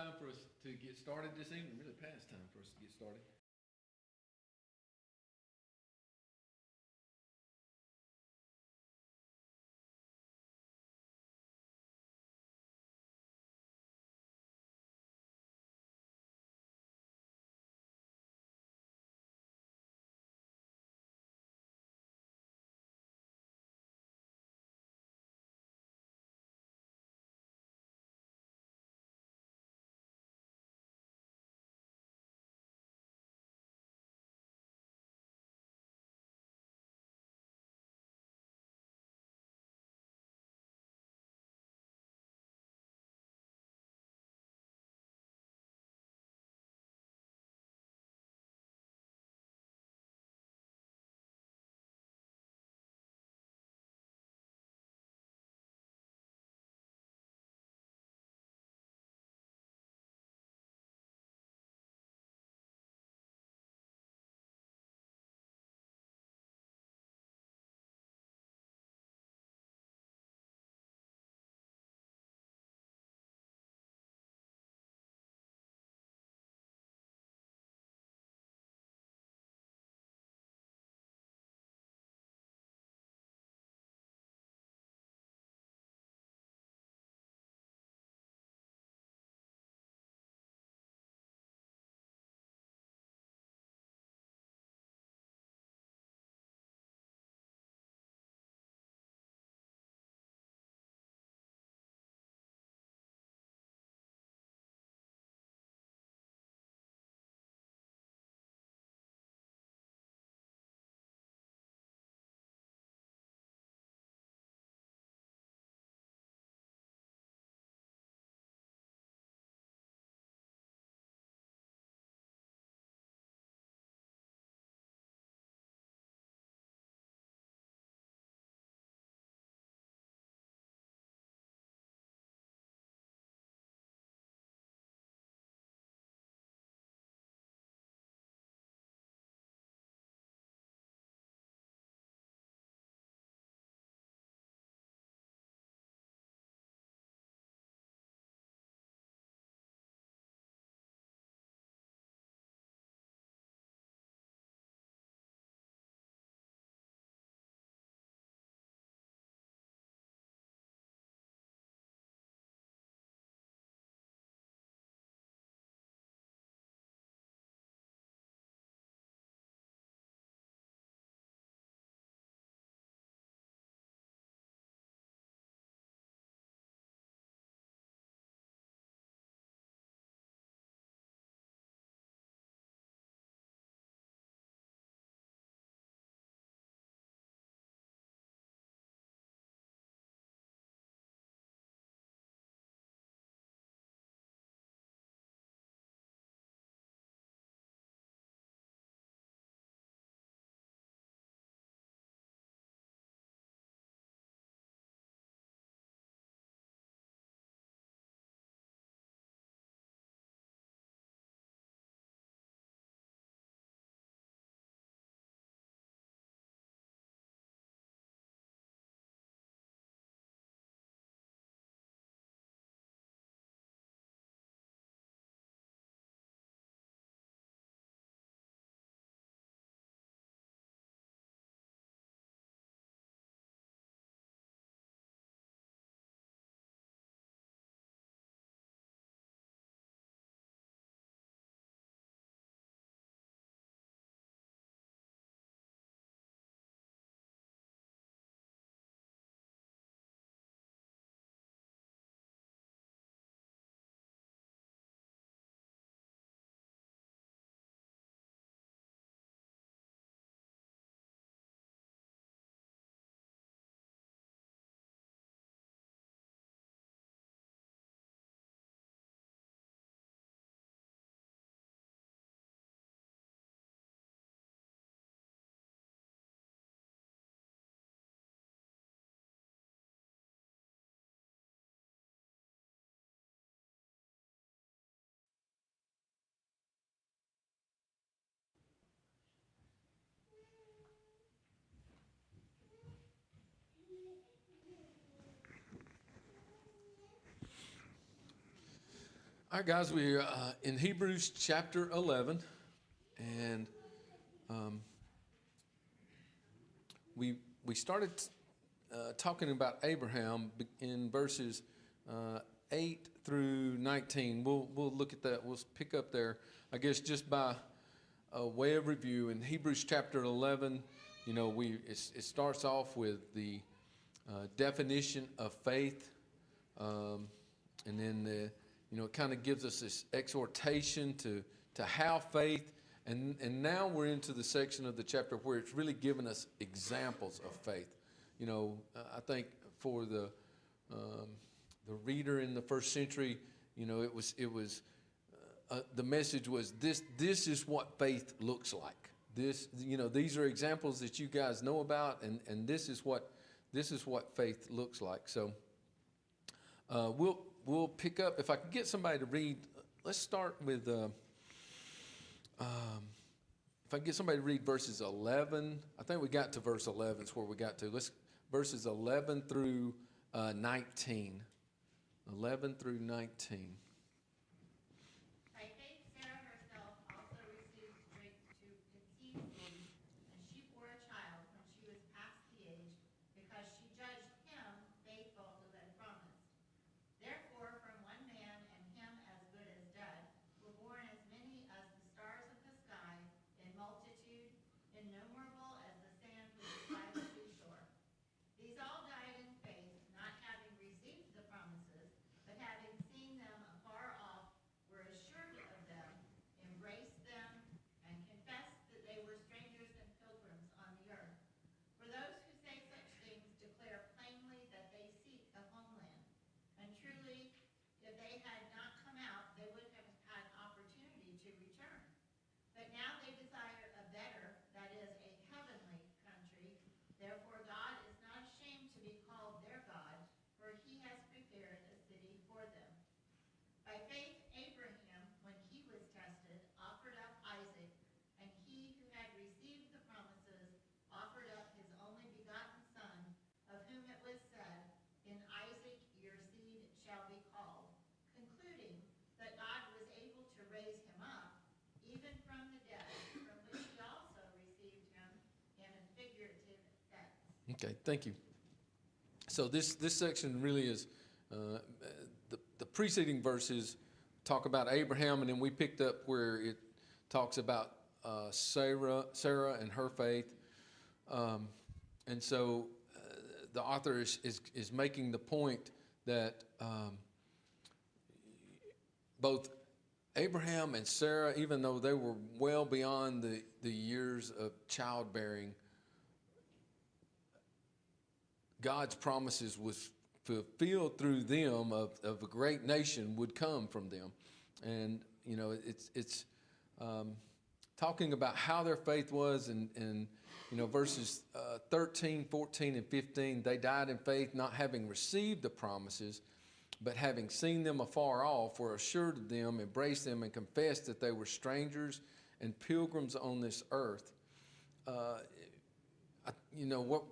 time for us to get started this evening, really past time for us to get started. All right, guys, we're in Hebrews chapter 11, and we started talking about Abraham in verses 8 through 19. We'll look at that. We'll pick up there, I guess, just by a way of review. In Hebrews chapter 11, you know, it starts off with the definition of faith, and then it kind of gives us this exhortation to have faith. And now we're into the section of the chapter where it's really giving us examples of faith. You know, I think for the reader in the first century, you know, it was the message was this is what faith looks like. This, you know, these are examples that you guys know about, and this is what faith looks like. So we'll pick up, if I can get somebody to read. Let's start with if I can get somebody to read verses 11. I think we got to verse 11 is where we got to. Verses 11 through 19. 11 through 19. By faith, Sarah herself also received strength to conceive seed, and she bore a child when she was past the age, because she judged him faithful who had promised. Therefore, from one man, and him as good as dead, were born as many as the stars of the sky, in multitude, innumerable as the sand which is by the seashore. These all died in faith, not having received the promises, but having seen them afar off, were assured of them, embraced them, and confessed that they were strangers and pilgrims on the earth. For those who say such things declare plainly that they seek a homeland. And truly, if they had not come out, they would have had opportunity to return. But now they desire a better, that is, a heavenly country. Therefore God is not ashamed to be called their God, for he has prepared a city for them. By faith Abraham, when he was tested, offered up Isaac, and he who had received the promises offered up his only begotten son, of whom it was said, in Isaac your seed shall be called, concluding that God was able to raise him up, even from the dead, from which he also received him in a figurative sense. Okay, thank you. So this section really is the preceding verses talk about Abraham, and then we picked up where it talks about Sarah and her faith, and so the author is making the point that both Abraham and Sarah, even though they were well beyond the years of childbearing, God's promises was fulfilled through them of a great nation would come from them. And, you know, it's talking about how their faith was, and you know, verses 13, 14, and 15, they died in faith, not having received the promises, but having seen them afar off, were assured of them, embraced them, and confessed that they were strangers and pilgrims on this earth. You know, what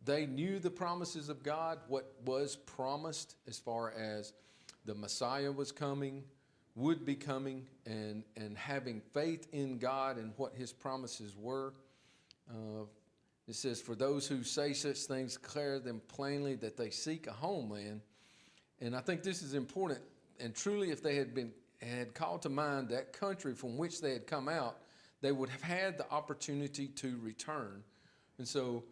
they knew the promises of God, what was promised as far as the Messiah was coming, would be coming, and having faith in God and what his promises were. It says, for those who say such things, declare them plainly that they seek a homeland. And I think this is important. And truly, if they had called to mind that country from which they had come out, they would have had the opportunity to return. And so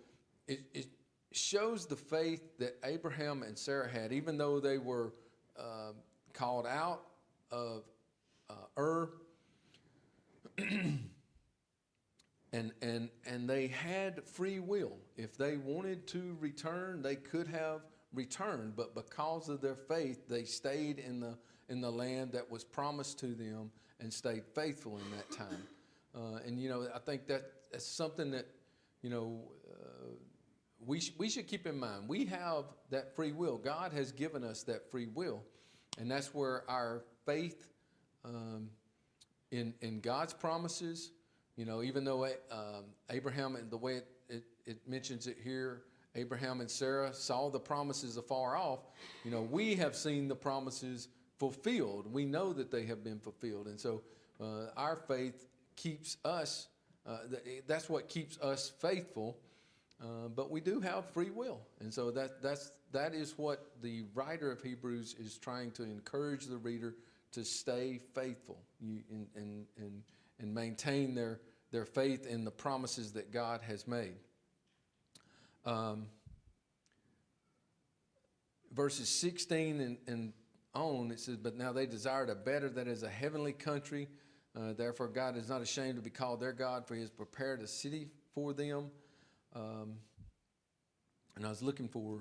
it shows the faith that Abraham and Sarah had, even though they were called out of Ur, and they had free will. If they wanted to return, they could have returned, but because of their faith, they stayed in the land that was promised to them and stayed faithful in that time. And you know, I think that's something that, you know, we should keep in mind. We have that free will. God has given us that free will, and that's where our faith in God's promises, you know, even though Abraham, and the way it mentions it here, Abraham and Sarah saw the promises afar off, you know, we have seen the promises fulfilled. We know that they have been fulfilled. And so our faith keeps us, that's what keeps us faithful. But we do have free will. And so that is what the writer of Hebrews is trying to encourage the reader to stay faithful and maintain their faith in the promises that God has made. Verses 16 and on, it says, but now they desired a better, that is a heavenly country. Therefore God is not ashamed to be called their God, for he has prepared a city for them. And I was looking for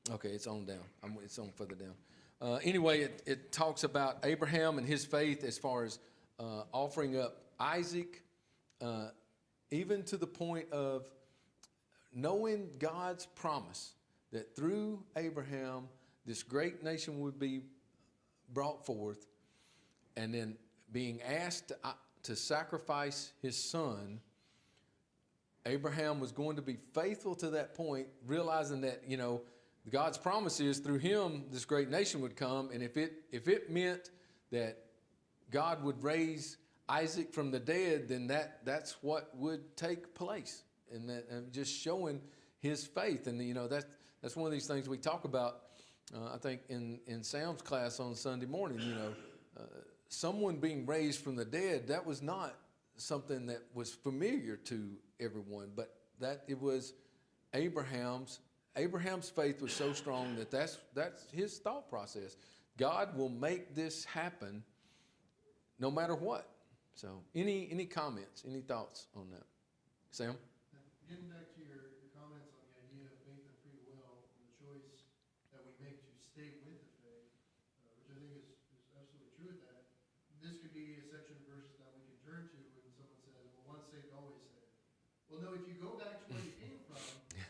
okay, it's on down. It's on further down. Anyway, it talks about Abraham and his faith as far as offering up Isaac, even to the point of knowing God's promise that through Abraham, this great nation would be brought forth, and then being asked to sacrifice his son. Abraham was going to be faithful to that point, realizing that, God's promise is through him, this great nation would come. And if it meant that God would raise Isaac from the dead, then that's what would take place. And just showing his faith. And, that's one of these things we talk about, I think, in Sam's class on Sunday morning. Someone being raised from the dead, that was not something that was familiar to everyone, but that it was Abraham's faith was so strong that's his thought process. God will make this happen no matter what. So any comments, any thoughts on that? Sam? Getting back to your comments on the idea of faith and free will and the choice that we make to stay with the faith, which I think is absolutely true with that. This could be a section of verses that we can turn to when someone says, well, once saved, always saved. Well, no, if you go back to where you came from,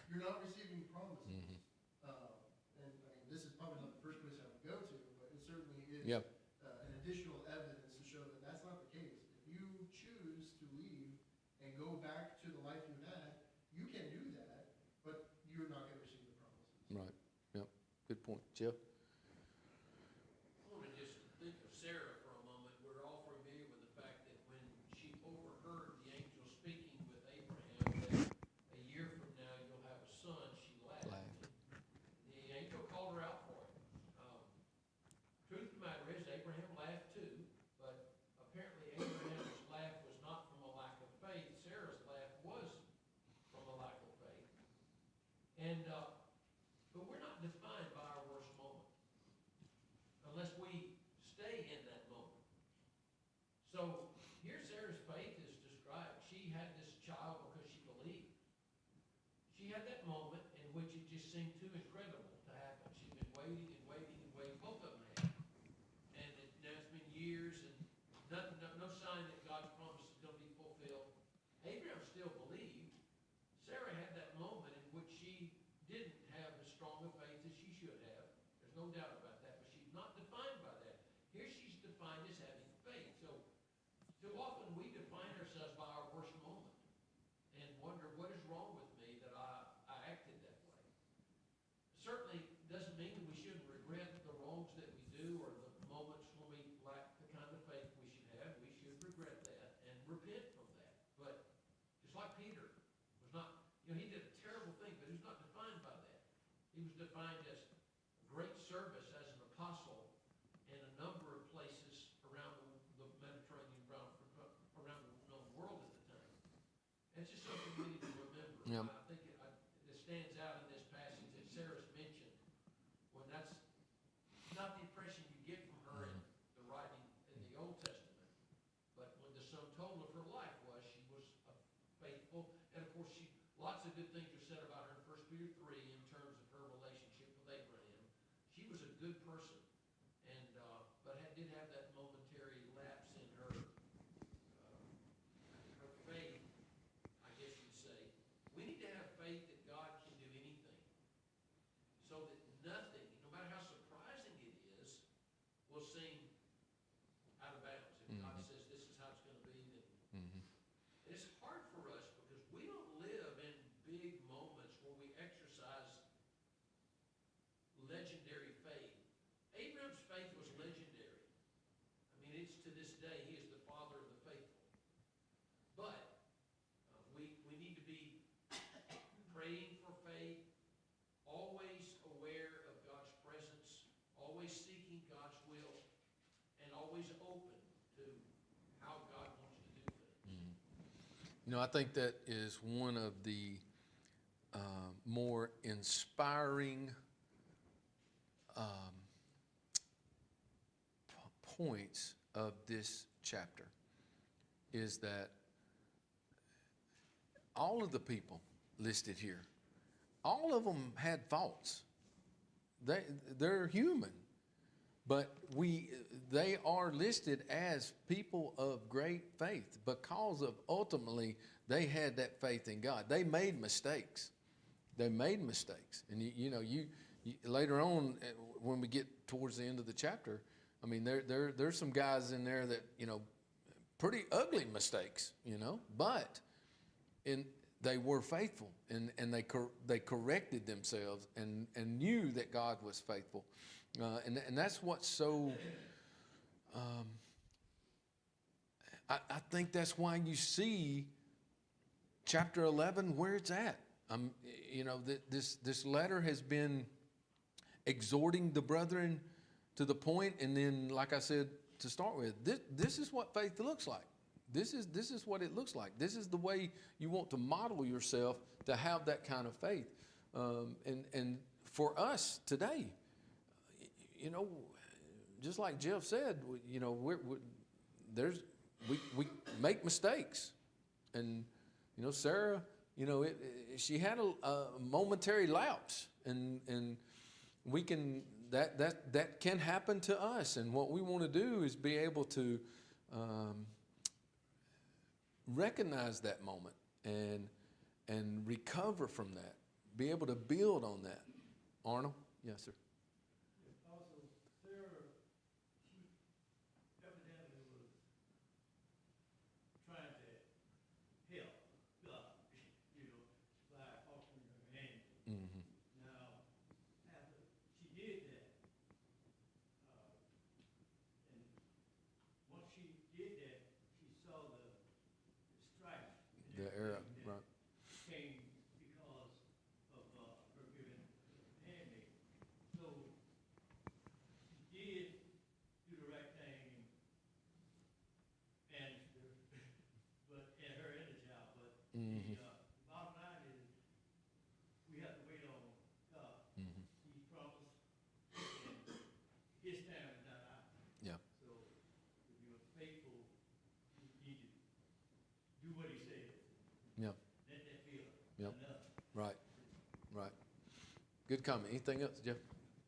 you're not receiving promises. Mm-hmm. And I mean, this is probably not the first place I would go to, but it certainly is Yep. An additional evidence to show that that's not the case. If you choose to leave and go back to the life you had, you can do that, but you're not going to receive the promises. Right. Yep. Good point. Jeff? I want to just think of Sarah for a moment. We're all familiar with the fact that when she overheard the angel speaking with Abraham that a year from now you'll have a son, she laughed. The angel called her out for it. Truth of the matter is, Abraham laughed too, but apparently Abraham's laugh was not from a lack of faith. Sarah's laugh was from a lack of faith. And but we're not defined by our worst moment unless we stay in that moment. So here Sarah's faith is described. She had this child because she believed. She had that moment in which it just seemed too incredible to happen. She'd been waiting and waiting and waiting. Both of them had. And now it's been years and no sign that God's promise is going to be fulfilled. Abraham still believed. Sarah had that moment in which she didn't have as strong a faith as she should have. There's no doubt about that, but she's not defined by that. Here she's defined as having faith. So too often we define ourselves by our worst moment and wonder what is wrong with me that I acted that way. Certainly doesn't mean that we shouldn't regret the wrongs that we do or the moments when we lack the kind of faith we should have. We should regret that and repent from that. But just like Peter was not, he did a terrible thing, but he was not defined by that. He was defined as great service as an apostle in a number of places around the Mediterranean, around the known world at the time. And it's just something we need to remember. Yep. I think it stands out in this passage that Sarah's mentioned, when that's not the impression you get from her in the writing in the Old Testament. But when the sum total of her life was, she was faithful, and of course lots of good things are said about her in 1 Peter 3 in terms of her relationship with Abraham. She was a good person, and but did have that momentary lapse in her faith, I guess you'd say. We need to have faith that God can do anything, so that nothing, no matter how surprising it is, will seem out of bounds. If God says this is how it's going to be, then to this day, he is the father of the faithful. But we need to be praying for faith, always aware of God's presence, always seeking God's will, and always open to how God wants to do things. You know, I think that is one of the more inspiring points of this chapter is that all of the people listed here, all of them had faults. They're human, but they are listed as people of great faith because of ultimately they had that faith in God. They made mistakes. And you later on when we get towards the end of the chapter, I mean there's some guys in there that pretty ugly mistakes, but they were faithful and they corrected themselves and knew that God was faithful, and that's what's so. I think that's why you see chapter 11 where it's at. This letter has been exhorting the brethren to the point, and then, like I said to start with, this is what faith looks like. This is what it looks like. This is the way you want to model yourself to have that kind of faith. And for us today, just like Jeff said, we make mistakes, and Sarah, she had a momentary lapse, and we can that can happen to us. And what we want to do is be able to recognize that moment and recover from that, be able to build on that. Arnold? Yes, sir. Also, Sarah, she evidently was trying to help God, by offering her hand. Mm-hmm. Now, after she did that, and once she did that, she saw the strife and The era, everything that right. came because of her giving her handmaid. So she did do the right thing and but and her and the child. But Mm-hmm. the bottom line is we have to wait on God. Mm-hmm. He promised, and His time is not ours. Yeah. So if you're faithful, you need to do what He says. Yeah. Let that be Yep. enough. Right. Good comment. Anything else, Jeff?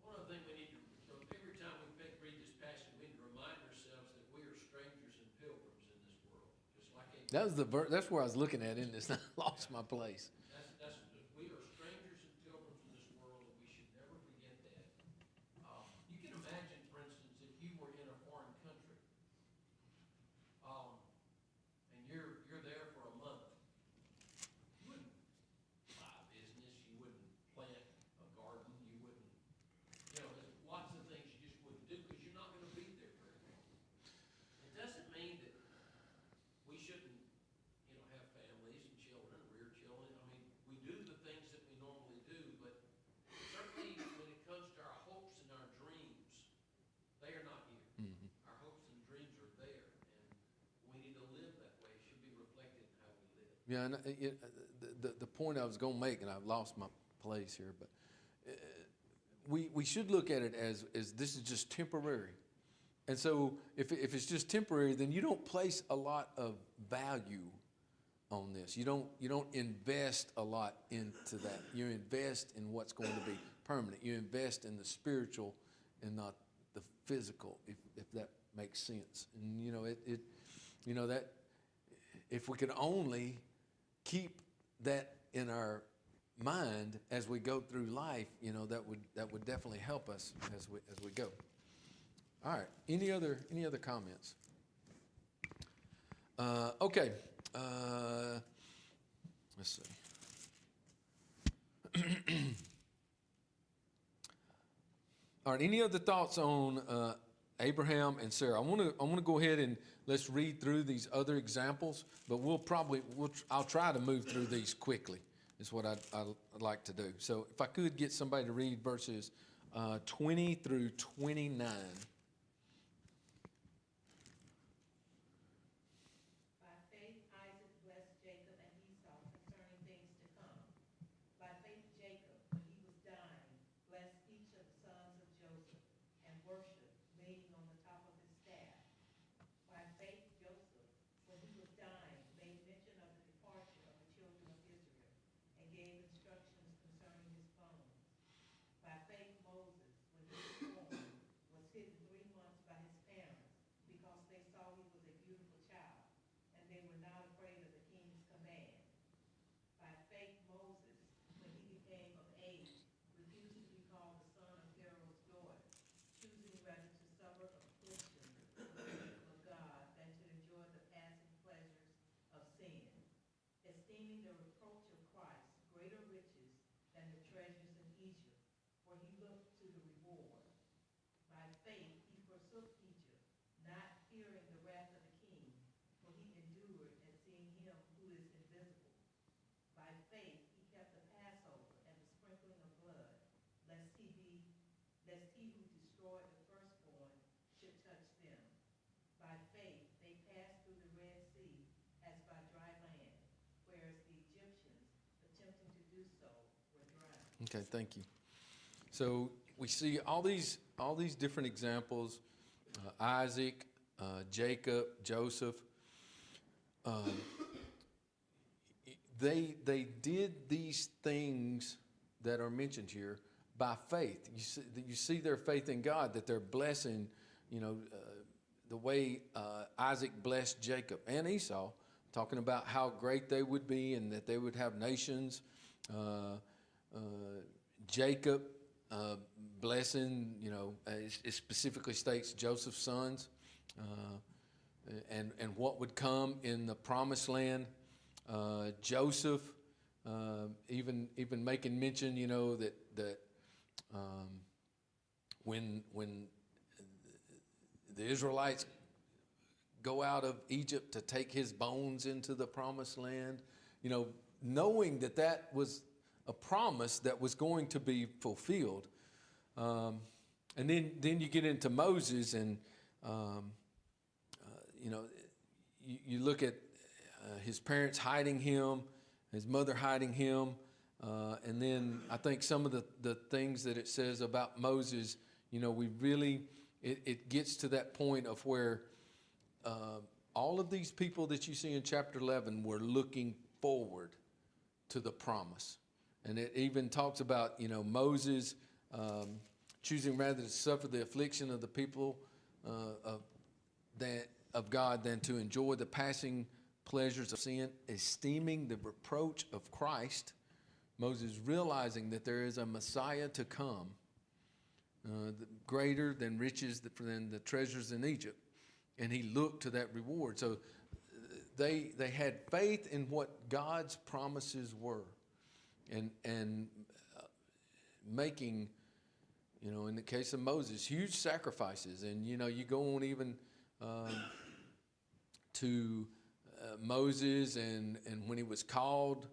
One other thing we need to, every time we read this passage, we need to remind ourselves that we are strangers and pilgrims in this world. Just like That's where I was looking at in this. I lost my place. we are strangers and pilgrims in this world, and we should never forget that. You can imagine, for instance, if you were in a foreign country, and you're there for a month, you wouldn't buy a business, you wouldn't plant a garden, you wouldn't, there's lots of things you just wouldn't do because you're not going to be there very long. It doesn't mean that we shouldn't, have families and children, rear children. I mean, we do the things that we normally do, but certainly when it comes to our hopes and our dreams, they are not here. Mm-hmm. Our hopes and dreams are there, and we need to live that way. It should be reflected in how we live. Yeah, and the point I was going to make, and I've lost my place here, but we should look at it as this is just temporary. And so if it's just temporary, then you don't place a lot of value on this. You don't invest a lot into that. You invest in what's going to be permanent. You invest in the spiritual and not the physical, if that makes sense. And that if we could only keep that in our mind as we go through life, that would definitely help us as we go. All right. Any other comments? Okay. Let's see. All right. Any other thoughts on Abraham and Sarah. I want to go ahead and let's read through these other examples, but I'll try to move through these quickly. Is what I'd like to do. So if I could get somebody to read verses 20 through 29. By faith, Isaac blessed Jacob and Esau concerning things to come. By faith, Jacob, when he was dying, blessed each of the sons of Joseph and worshiped, leaning on the top of his staff. By faith, Joseph, when he was dying, made mention of the departure of the children of Israel and gave instructions concerning his bones. By faith, Moses, when he was born, was hidden 3 months by his parents because they saw he was a beautiful child, and they were not afraid of the king's command. By faith, Moses, when he became of age, refused to be called the son of Pharaoh's daughter, choosing rather to suffer affliction for the kingdom of God than to enjoy the passing pleasures of sin, esteeming the reproach of Christ greater riches than the treasures in Egypt, for he looked to the reward. By faith, he forsook Egypt, not fearing the wrath of the king, for he endured at seeing him who is invisible. By faith, he kept the Passover and the sprinkling of blood, lest he who destroyed the firstborn should touch them. By faith, they passed through the Red Sea as by dry land, whereas the Egyptians, attempting to do so, were drowned. Okay, thank you. So we see all these different examples: Isaac, Jacob, Joseph. They did these things that are mentioned here by faith. You see their faith in God, that they're blessing, the way Isaac blessed Jacob and Esau, talking about how great they would be and that they would have nations. Jacob blessing, it specifically states Joseph's sons and what would come in the promised land. Joseph even making mention, that when the Israelites go out of Egypt to take his bones into the promised land, knowing that was a promise that was going to be fulfilled. And then you get into Moses, and you look at his parents hiding him, his mother hiding him, and then I think some of the things that it says about Moses, it gets to that point of where all of these people that you see in chapter 11 were looking forward to the promise. And it even talks about, Moses choosing rather to suffer the affliction of the people of God than to enjoy the passing pleasures of sin, esteeming the reproach of Christ. Moses realizing that there is a Messiah to come, greater than riches, than the treasures in Egypt. And he looked to that reward. So they had faith in what God's promises were. And making, in the case of Moses, huge sacrifices. And, you go on even to Moses and when he was called,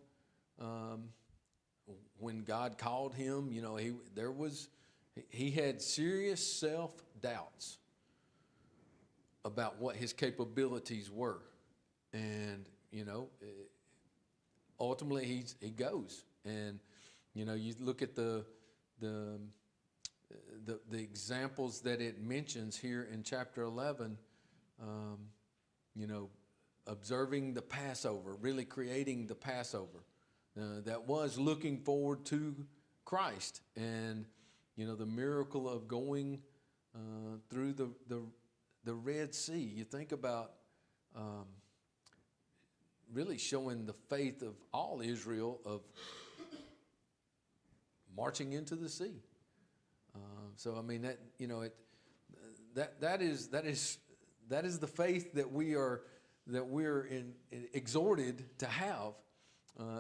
when God called him, he had serious self-doubts about what his capabilities were. And, ultimately he goes. And, you look at the examples that it mentions here in chapter 11, observing the Passover, really creating the Passover that was looking forward to Christ. And, the miracle of going through the Red Sea. You think about really showing the faith of all Israel of marching into the sea. So I mean that is the faith that we're exhorted to have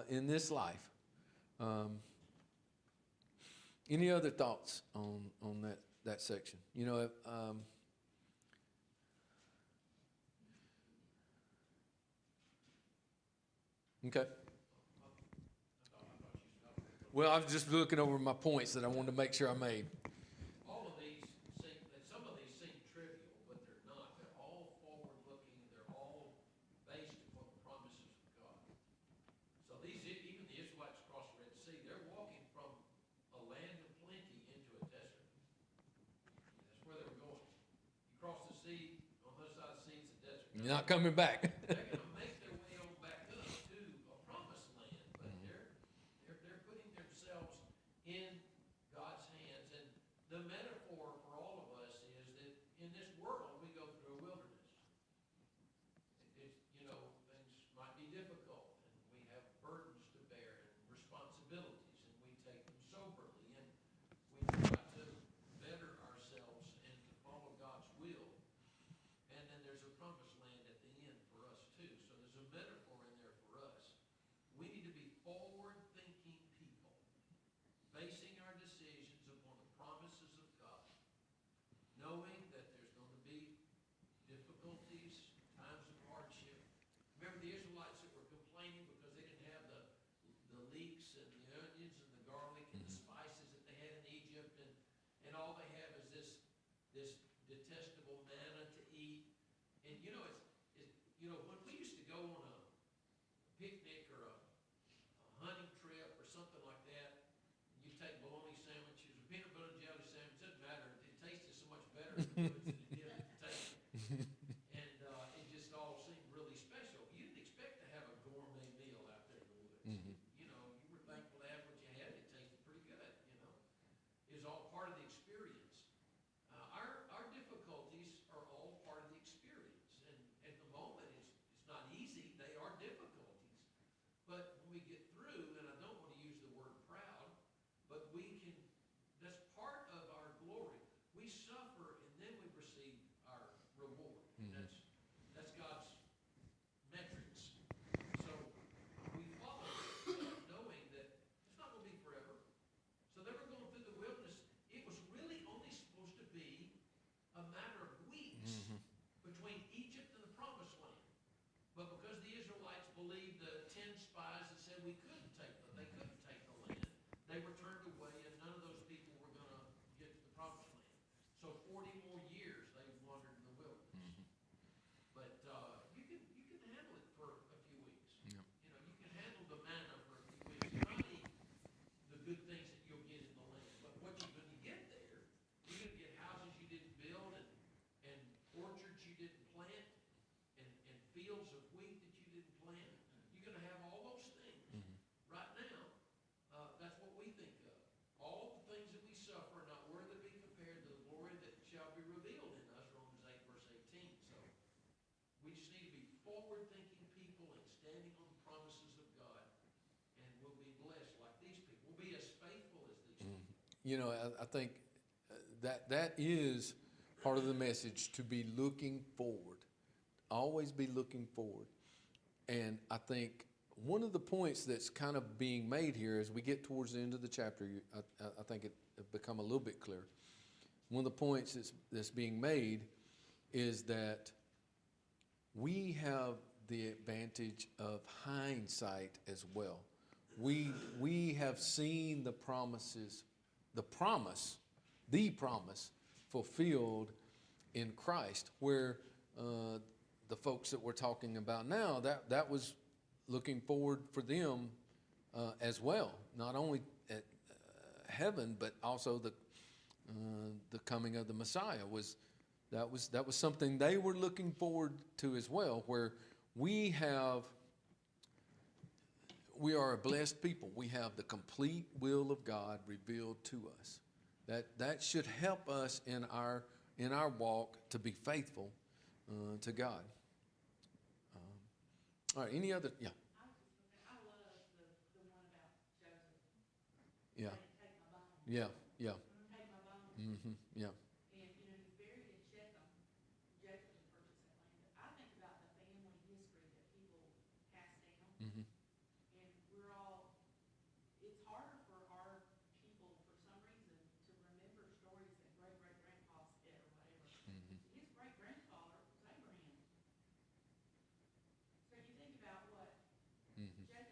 in this life. Any other thoughts on that section? Okay. I thought you stopped there. Well, I was just looking over my points that I wanted to make sure I made. All of these seem, and some of these seem trivial, but they're not. They're all forward-looking, they're all based upon the promises of God. So these, even the Israelites across the Red Sea, they're walking from a land of plenty into a desert. That's where they were going. You cross the sea, on the other side of the sea, it's a desert. You're not coming back. They're gonna make their way on back up to a promised land, but they're putting themselves in God's hands. And the metaphor for all of us is that in this world, we go through a wilderness. It's, things might be difficult, and we have burdens to bear and responsibilities, and we take them soberly, and we try to better ourselves and to follow God's will. And then there's a promised land at the end for us too. So there's a metaphor in there for us. We need to be forward-thinking people, basing our decisions upon the promises of God, knowing that there's going to be difficulties, times of hardship. Remember the Israelites that were complaining because they didn't have the leeks and the onions and the garlic and the spices that they had in Egypt, and all they have is this detestable manna to eat. And when we used to go on a picnic or a hunting trip or something like that, you take bologna sandwiches or peanut butter and jelly sandwich, doesn't matter, it tasted so much better in the woods than it did at the table. And it just all seemed really special. You didn't expect to have a gourmet meal out there in the woods. You were thankful to have what you had. It tasted pretty good. It was all part of the experience. Our difficulties are all part of the experience. And at the moment, it's not easy. They are difficulties. But when we get through, and I don't want to use the word proud, but that's part of our glory. We suffer and then we receive our reward. That's God's metrics. So we follow it, knowing that it's not going to be forever. So they were going through the wilderness. It was really only supposed to be a matter of weeks between Egypt and the promised land. But because the Israelites believed the 10 spies that said they couldn't take the land, they were turned away, and none of those people were going to get to the promised land. So 40 more years they wandered in the wilderness. But you can handle it for a few weeks. Yeah. You can handle the manna for a few weeks. You not eat the good things that you'll get in the land. But when you get there, you're going to get houses you didn't build and orchards you didn't plant and fields of wheat that you didn't plant. You're going to have all those things. Right now, that's what we think of. All the things that we suffer are not worthy to be compared to the glory that shall be revealed in us, Romans 8, verse 18. So we just need to be forward-thinking people and standing on the promises of God, and we'll be blessed like these people. We'll be as faithful as these people. I think that is part of the message, to be looking forward. Always be looking forward. And I think one of the points that's kind of being made here as we get towards the end of the chapter, I think it become a little bit clearer. One of the points that's being made is that we have the advantage of hindsight as well. We have seen the promise fulfilled in Christ, where the folks that we're talking about now, that was looking forward for them as well. Not only at heaven, but also the coming of the Messiah that was something they were looking forward to as well. Where we are a blessed people. We have the complete will of God revealed to us. That should help us in our walk to be faithful to God. All right, any other? Yeah. I was just looking, I love the one about Joseph. Yeah. Saying, take my bones. Yeah. Yeah. Take my bones. Yeah. And, he's buried in Shechem. Jacob had purchased that land. I think about the family history that people pass down. And we're all, it's harder for our people, for some reason, to remember stories that great-great-grandpa said or whatever. His great-grandfather was Abraham. So you think about what Jacob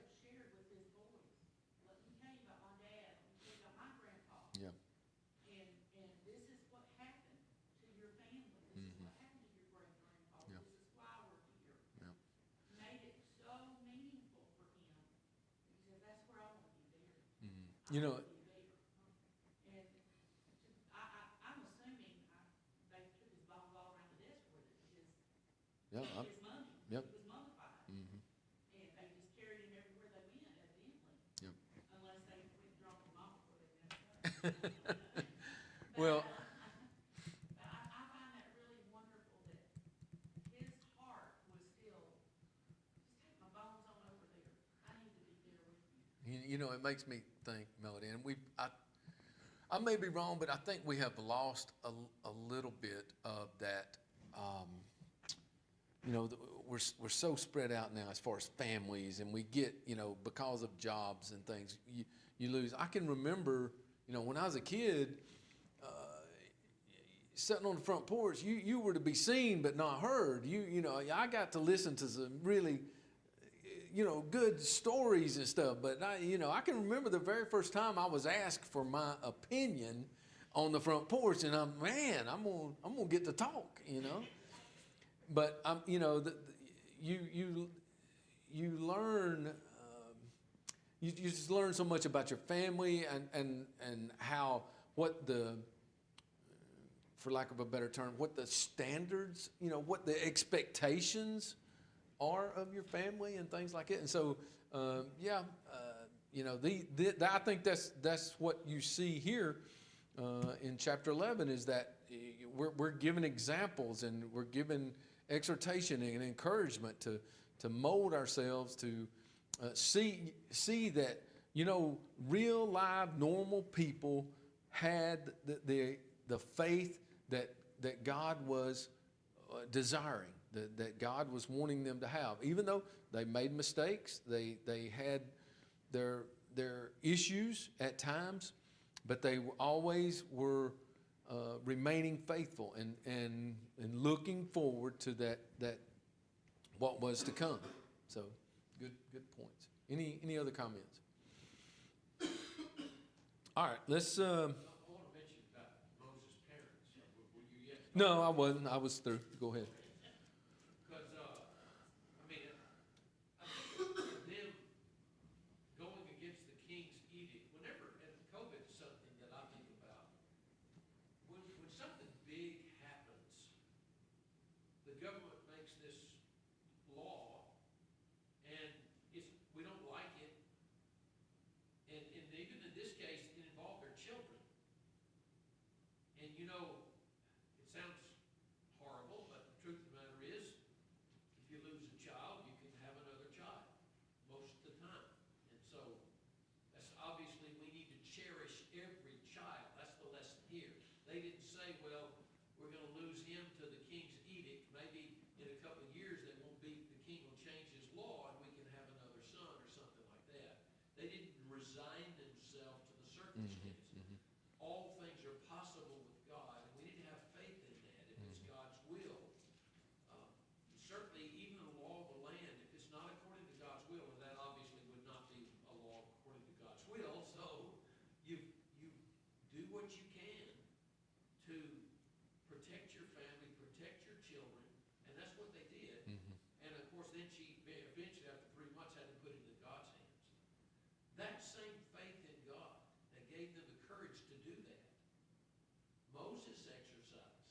You know, And I'm assuming they took his bones all around the desk with it, yeah, his mummy. yep. He was mummified. Mhm. And they just carried him everywhere they went, evidently. Yep. Unless they went and dropped him off before they messed up. Well, But I find that really wonderful that his heart was still, just take my bones on over there. I need to be there with you. you know, it makes me think, Melody, and I may be wrong, but I think we have lost a little bit of that. You know, we're so spread out now as far as families, and we get, you know, because of jobs and things, you lose. I can remember, you know, when I was a kid, sitting on the front porch, you were to be seen but not heard. You know, I got to listen to some really, you know, good stories and stuff. But I can remember the very first time I was asked for my opinion on the front porch, and I'm gonna get to talk, you know. But you know, you learn. You just learn so much about your family and how what the, for lack of a better term, what the standards, you know, what the expectations are of your family and things like it. And so, you know, I think that's what you see here in chapter 11 is that we're given examples and we're given exhortation and encouragement to mold ourselves to see that, you know, real live normal people had the faith that God was desiring, that God was wanting them to have. Even though they made mistakes, they had their issues at times, but they always were remaining faithful and looking forward to that what was to come. So good points. Any other comments? All right, let's. I want to mention about Moses' parents. Were you yet? No, I wasn't. I was through. Go ahead. Because, I mean, I think them going against the king's edict, whenever, and COVID is something that I think about, when something big happens, the government makes this law, and we don't like it, and even in this case, it involved their children. And you know, it sounds horrible, but the truth of the matter is, if you lose a child, you can have another child, most of the time. And so, that's obviously, we need to cherish every child. That's the lesson here. They didn't say, well, we're gonna lose him to the king's edict. Maybe in a couple of years, the king will change his law and we can have another son or something like that. They didn't resign themselves to the circumstances. All things are possible with God, and we need to have faith in that if it's God's will. Certainly, even the law of the land, if it's not according to God's will, and that obviously would not be a law according to God's will, so you do what you can to protect your family, protect your children, and that's what they did. And of course, then she eventually, after 3 months, had to put it into God's hands. That same faith in God that gave them the courage to do that, Moses exercised.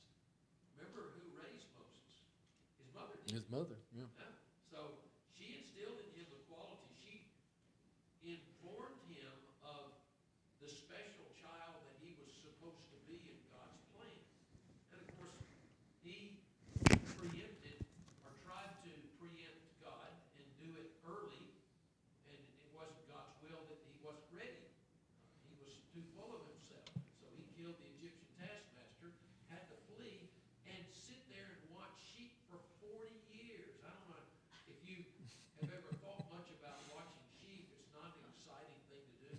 Remember who raised Moses? His mother did. His mother, yeah. Yeah. So she instilled in him the quality. She informed him of the special child that he was supposed to be in God's plan. And of course, he preempted or tried to preempt God and do it early, and it wasn't God's will that he wasn't ready. He was too full of himself. So he killed the Egyptian taskmaster, had to flee, and sit there and watch sheep for 40 years. I don't know if you have ever thought much about watching sheep. It's not an exciting thing to do.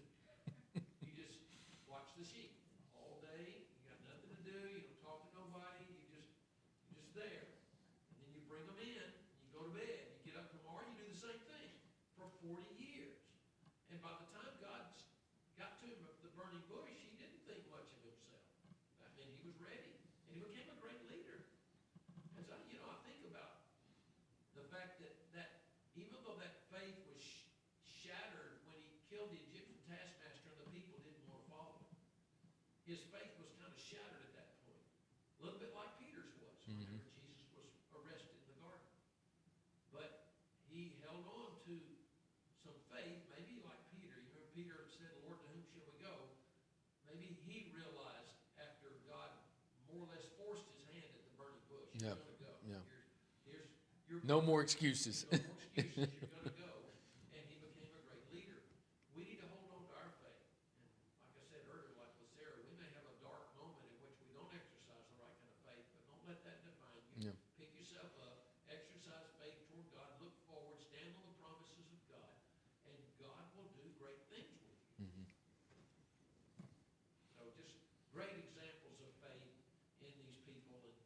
You just watch the sheep all day. You got nothing to do. You don't talk to nobody. You're just there. And then you bring them in. You go to bed. You get up tomorrow. You do the same thing for 40 years. And by the time God got to him at the burning bush, he didn't think much of himself. I mean, he was ready. And he became a great leader. And so, you know, I think about the fact that even though that faith was shattered when he killed the Egyptian taskmaster and the people his faith was kind of shattered at that point. A little bit like Peter's was whenever Jesus was arrested in the garden. But he held on to some faith, maybe like Peter. You remember Peter said, Lord, to whom shall we go? Maybe he realized after God more or less forced his hand at the burning bush, you're Yeah. going to go. Yeah. Here's your No more excuses. no more excuses. You're going to go. And he became a great leader. We need to hold on to our faith. And like I said earlier, like with Sarah, we may have a dark moment in which we don't exercise the right kind of faith, but don't let that define you. Yeah. Pick yourself up, exercise faith toward God, look forward, stand on the promises of God, and God will do great things with you. Mhm. So just great examples of faith in these people. And,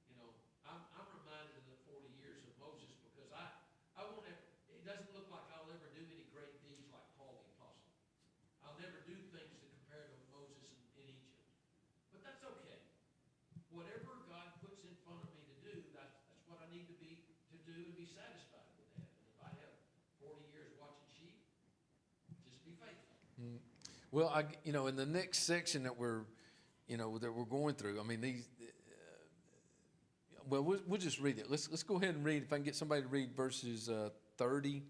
you know, I'm reminded of the 40 years of Moses because I won't ever, it doesn't look like I'll ever do any great deeds like Paul the Apostle. I'll never do things to compare to Moses in Egypt. But that's okay. Whatever God puts in front of me to do, that's what I need to do and be satisfied with that. And if I have 40 years watching sheep, just be faithful. Well, in the next section that we're going through, I mean, these, we'll just read it. Let's go ahead and read, if I can get somebody to read verses 30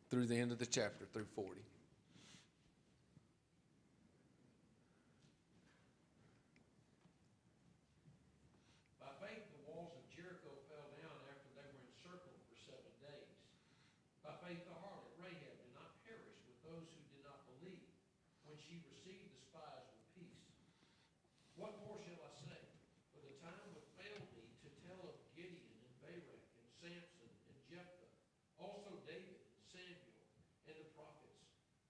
through the end of the chapter, through 40. By faith, the walls of Jericho fell down after they were encircled for 7 days. By faith, the harlot Rahab did not perish with those who did not believe when she received the spies with peace. What more shall I say? For the time would fail me to tell of Gideon and Barak and Samson and Jephthah, also David and Samuel and the prophets,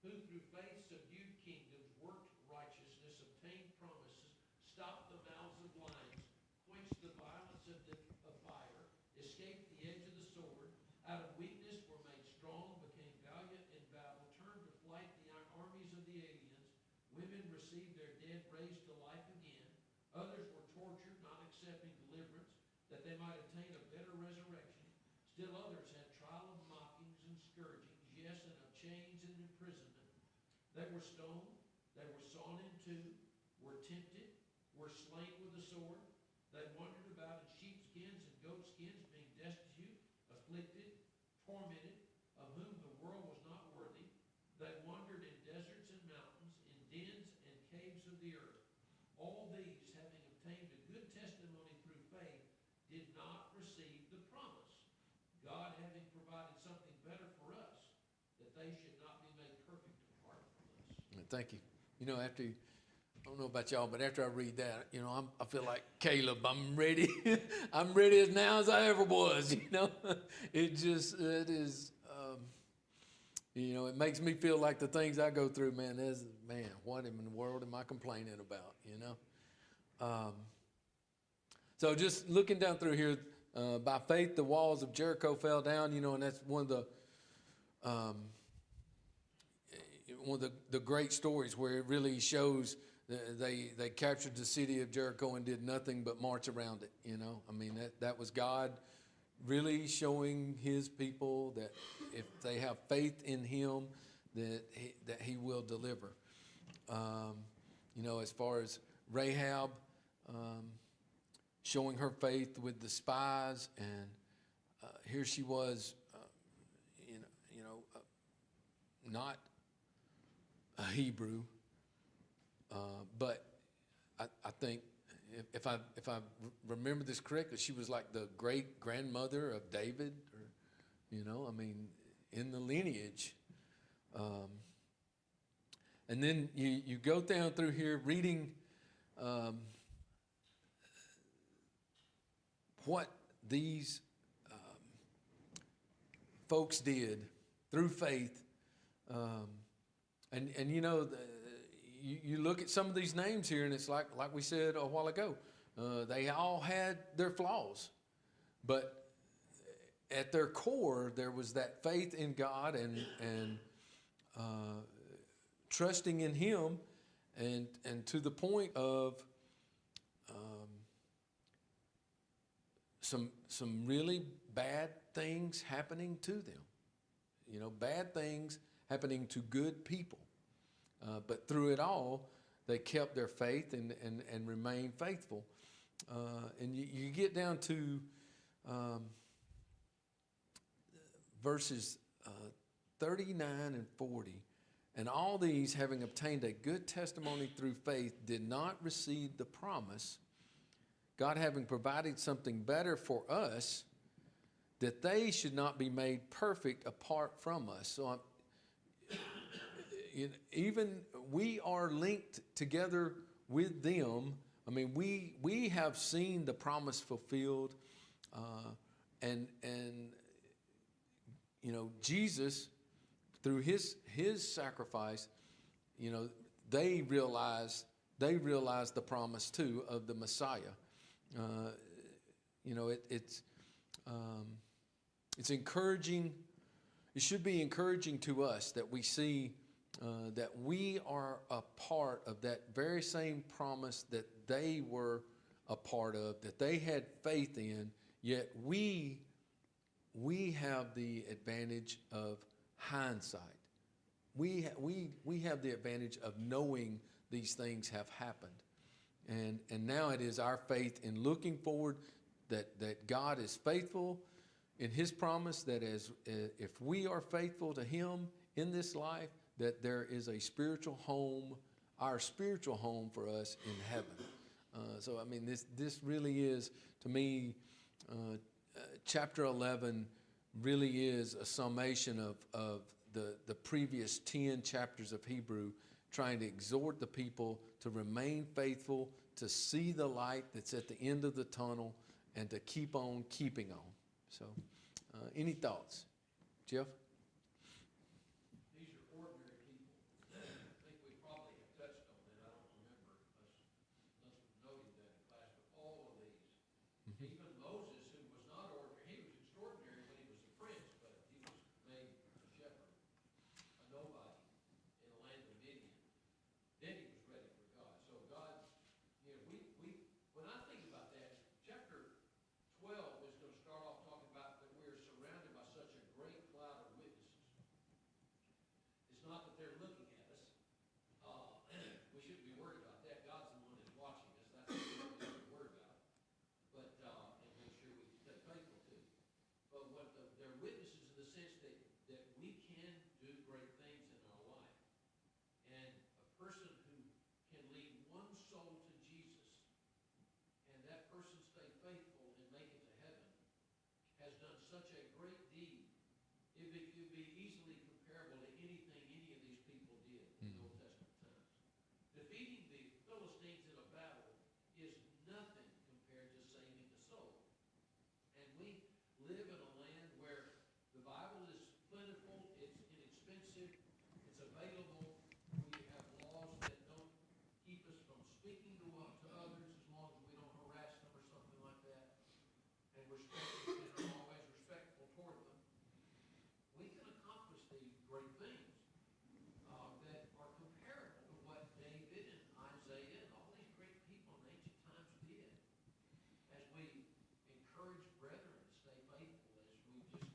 who through faith subdued kingdoms, worked righteousness, obtained promises, stopped the mouths of lions, quenched the violence of fire, escaped the edge of the sword, out of weakness were made strong, became valiant in battle, turned to flight the armies of the aliens. Women received their dead raised to life again. Others were tortured, not accepting deliverance, that they might attain a better resurrection. Still others had trial of mockings and scourgings, yes, and of chains and imprisonment. They were stoned, they were sawn in two, were tempted, were slain with the sword. They wandered about in sheepskins and goatskins, being destitute, afflicted, tormented, of whom the world was not worthy. They wandered in deserts and mountains, in dens and caves of the earth. All these, having obtained a good testimony through faith, did not receive the promise, God having provided something better for us, that they should not be made perfect apart from us. Thank you. I don't know about y'all, but after I read that, I feel like Caleb. I'm ready. I'm ready as now as I ever was. It is. It makes me feel like the things I go through, man. What in the world am I complaining about? So just looking down through here, by faith the walls of Jericho fell down. And that's one of the great stories where it really shows. They captured the city of Jericho and did nothing but march around it. That was God really showing his people that if they have faith in him, that he will deliver. As far as Rahab, showing her faith with the spies, and here she was, not a Hebrew. But I think if I remember this correctly, she was like the great grandmother of David, or in the lineage. And then you go down through here reading what these folks did through faith, you look at some of these names here, and it's like we said a while ago, they all had their flaws, but at their core there was that faith in God and trusting in Him, and to the point of some really bad things happening to them. Bad things happening to good people. But through it all, they kept their faith and remained faithful. And you get down to verses 39 and 40. And all these, having obtained a good testimony through faith, did not receive the promise, God having provided something better for us, that they should not be made perfect apart from us. So even we are linked together with them. I mean, we have seen the promise fulfilled, and Jesus, through his sacrifice, they realized the promise too of the Messiah. It's encouraging. It should be encouraging to us that we see that we are a part of that very same promise that they were a part of, that they had faith in, yet we have the advantage of hindsight. We have the advantage of knowing these things have happened. And now it is our faith in looking forward that God is faithful in his promise, that if we are faithful to him in this life, that there is a spiritual home, our spiritual home for us in heaven. So, I mean, this really is, to me, chapter 11 really is a summation of the previous 10 chapters of Hebrew, trying to exhort the people to remain faithful, to see the light that's at the end of the tunnel, and to keep on keeping on. So, any thoughts? Jeff? These are ordinary people. I think we probably have touched on it. I don't remember us noting that in class, but all of these. Even Moses, who was not ordinary, he was extraordinary when he was a prince, but he was made a shepherd, a nobody in the land of Midian. Then he was ready for God. So God, when I think about that, chapter 12 is going to start off talking about that we're surrounded by such a great cloud of witnesses. It's not that they're looking at us. We shouldn't be worried about that. God's the one that's watching us. That's what we have to worry about. But and make sure we stay faithful to. But they're witnesses in the sense that we can do great things in our life. And a person who can lead one soul to Jesus, and that person stay faithful and make it to heaven, has done such a great deed. It could be easily comparable to anything any of these people did in the Old Testament times. Defeating the Philistines in a battle is nothing compared to saving a soul. And we live in a land where the Bible is plentiful, it's inexpensive, it's available. We have laws that don't keep us from speaking to others as long as we don't harass them or something like that. And we're always respectful toward them. We can accomplish these great things that are comparable to what David and Isaiah and all these great people in ancient times did. As we encourage brethren to stay faithful, as we just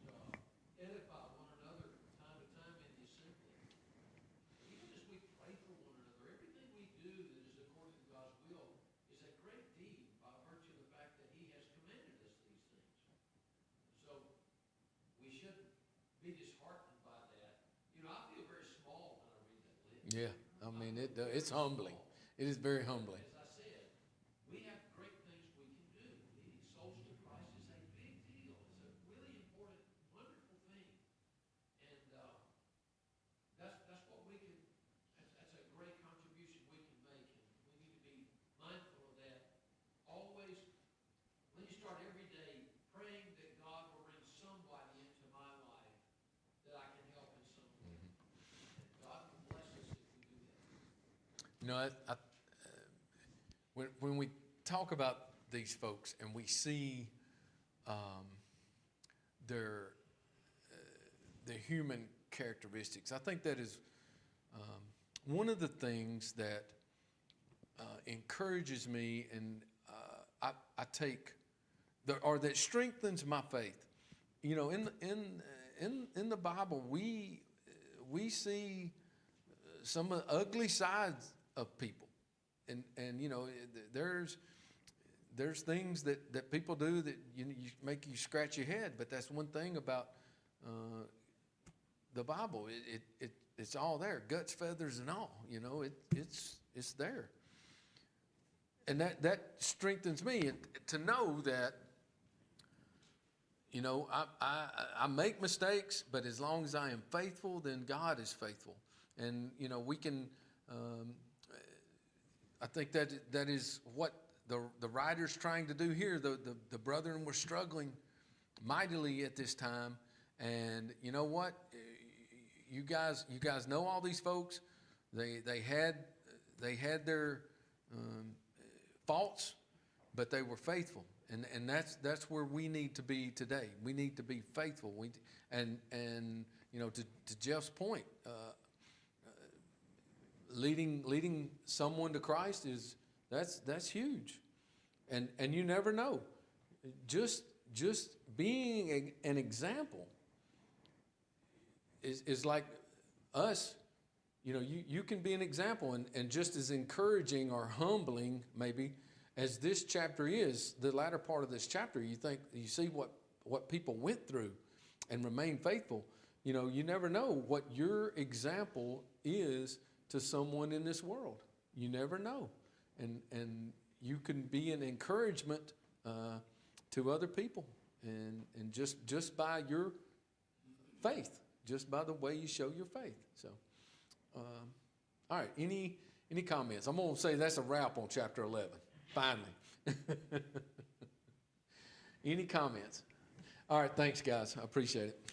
edify one another from time to time in the assembly. Even as we pray for one another, everything we do that is according to God's will is a great deed by virtue of the fact that he has commanded us these things. So we shouldn't be disheartened by that. I feel very small when I read that list. Yeah, I mean, it's humbling. It is very humbling. As I said, we have great things we can do. Leading souls to Christ is a big deal. It's a really important, wonderful thing. And that's what we can, that's a great contribution we can make. And we need to be mindful of that. Always, when you start every day praying that God will bring somebody into my life that I can help in some way. And God will bless us if we do that. When we talk about these folks and we see their human characteristics, I think that is one of the things that encourages me, and I take, or that strengthens my faith. In the Bible, we see some of the ugly sides of people. and you know, there's things that people do that you make you scratch your head. But that's one thing about the Bible. It's all there, guts, feathers, and all. You know, it's there, and that strengthens me to know that. You know, I make mistakes, but as long as I am faithful, then God is faithful. And, you know, we can, I think that is what the writer's trying to do here. The brethren were struggling mightily at this time. And you know what? You guys know all these folks. They had their faults, but they were faithful. And that's where we need to be today. We need to be faithful. And you know, to Jeff's point, leading someone to Christ that's huge. And you never know. Just being an example is like us. You know, you can be an example, and just as encouraging or humbling maybe as this chapter is, the latter part of this chapter, you see what people went through and remain faithful. You know, you never know what your example is to someone in this world. You never know. And you can be an encouragement to other people, and just by your faith, just by the way you show your faith. So, all right, any comments? I'm going to say that's a wrap on chapter 11. Finally. Any comments? All right, thanks, guys. I appreciate it.